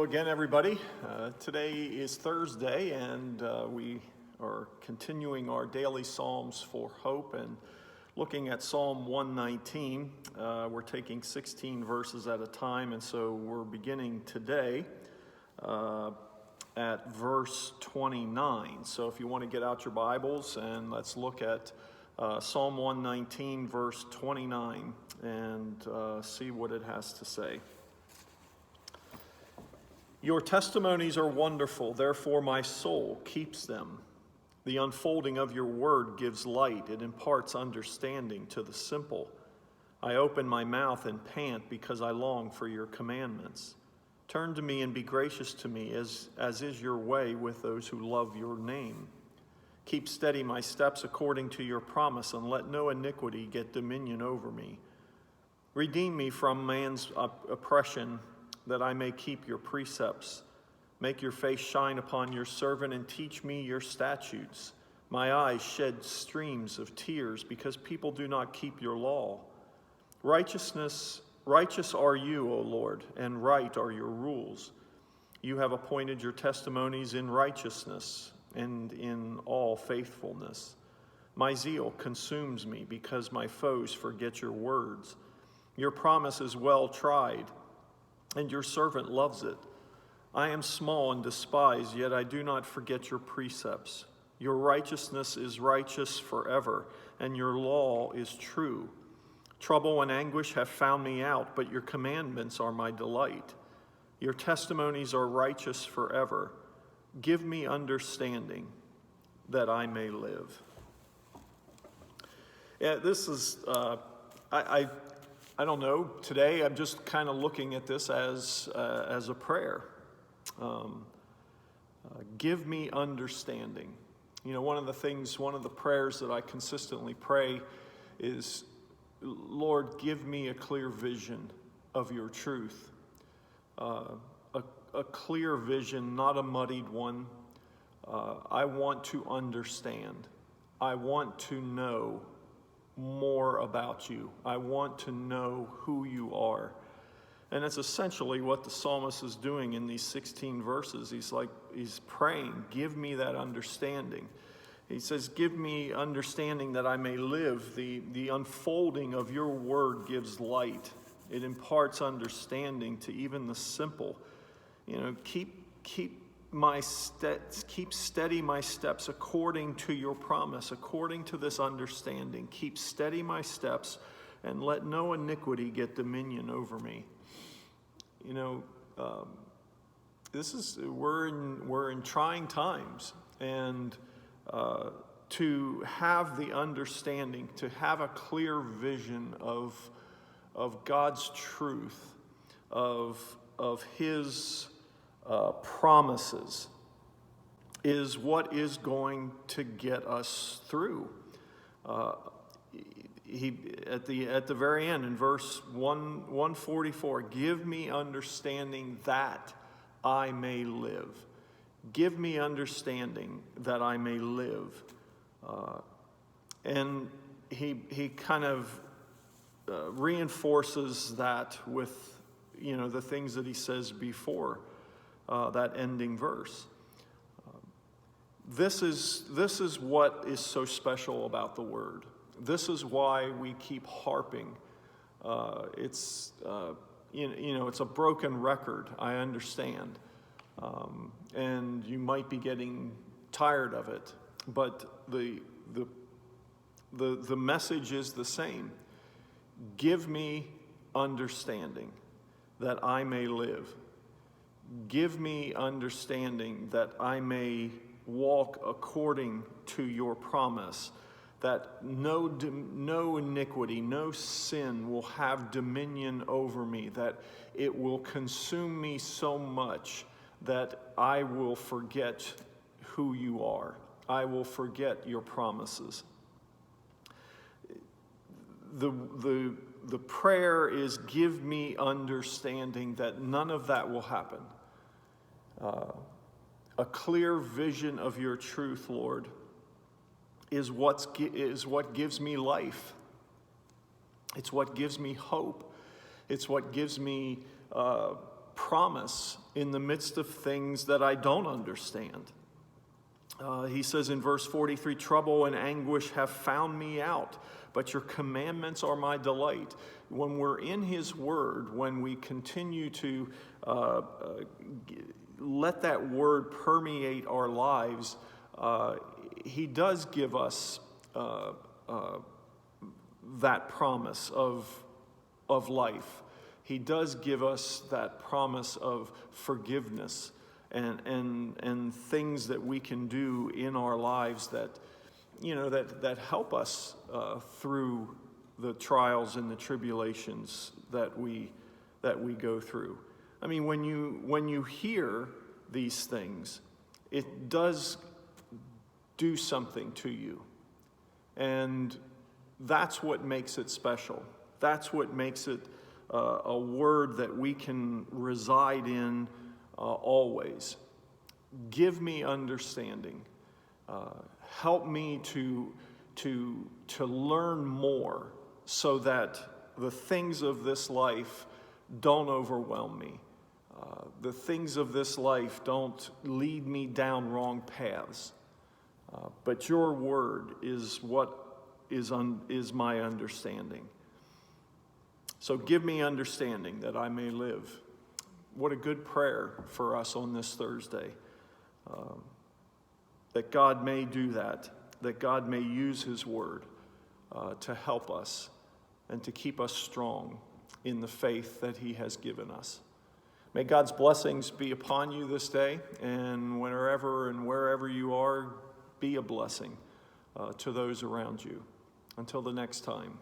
again, everybody. Today is Thursday, and we are continuing our daily Psalms for Hope and looking at Psalm 119. We're taking 16 verses at a time, and so we're beginning today at verse 29. So if you want to get out your Bibles, and let's look at Psalm 119, verse 29, and see what it has to say. Your testimonies are wonderful, therefore my soul keeps them. The unfolding of your word gives light, it imparts understanding to the simple. I open my mouth and pant because I long for your commandments. Turn to me and be gracious to me, as is your way with those who love your name. Keep steady my steps according to your promise, and let no iniquity get dominion over me. Redeem me from man's oppression, that I may keep your precepts. Make your face shine upon your servant and teach me your statutes. My eyes shed streams of tears because people do not keep your law. Righteous are you, O Lord, and right are your rules. You have appointed your testimonies in righteousness and in all faithfulness. My zeal consumes me because my foes forget your words. Your promise is well tried, and your servant loves it. I am small and despised, yet I do not forget your precepts. Your righteousness is righteous forever, and your law is true. Trouble and anguish have found me out, but your commandments are my delight. Your testimonies are righteous forever. Give me understanding that I may live. Yeah, this is, I don't know, today I'm just kind of looking at this as a prayer. Give me understanding. You know, one of the prayers that I consistently pray is, Lord, give me a clear vision of your truth. A clear vision, not a muddied one. I want to understand. I want to know more about you. I want to know who you are. And that's essentially what the psalmist is doing in these 16 verses. He's praying, give me that understanding. He says, give me understanding that I may live. The unfolding of your word gives light. It imparts understanding to even the simple. You know, keep steady my steps according to your promise, according to this understanding. Keep steady my steps, and let no iniquity get dominion over me. You know, we're in trying times, and to have the understanding, to have a clear vision of God's truth, of His promises, is what is going to get us through. At the very end, in verse 144, give me understanding that I may live. Give me understanding that I may live. And he kind of reinforces that with, you know, the things that he says before that ending verse. This is what is so special about the Word. This is why we keep harping. It's a broken record, I understand. And you might be getting tired of it, but the message is the same. Give me understanding that I may live. Give me understanding that I may walk according to your promise, that no iniquity, no sin will have dominion over me, that it will consume me so much that I will forget who you are. I will forget your promises. The prayer is, give me understanding that none of that will happen. A clear vision of your truth, Lord, is what gives me life. It's what gives me hope. It's what gives me promise in the midst of things that I don't understand. He says in verse 43, trouble and anguish have found me out, but your commandments are my delight. When we're in his word, when we continue to let that word permeate our lives, he does give us that promise of life. He does give us that promise of forgiveness and things that we can do in our lives that, that help us through the trials and the tribulations that we go through. I mean, when you hear these things, it does do something to you. And that's what makes it special. That's what makes it a word that we can reside in always. Give me understanding. Help me to learn more so that the things of this life don't overwhelm me. The things of this life don't lead me down wrong paths. But your word is what is my understanding. So give me understanding that I may live. What a good prayer for us on this Thursday. That God may do that God may use his word to help us and to keep us strong in the faith that he has given us. May God's blessings be upon you this day, and wherever and wherever you are, be a blessing to those around you. Until the next time,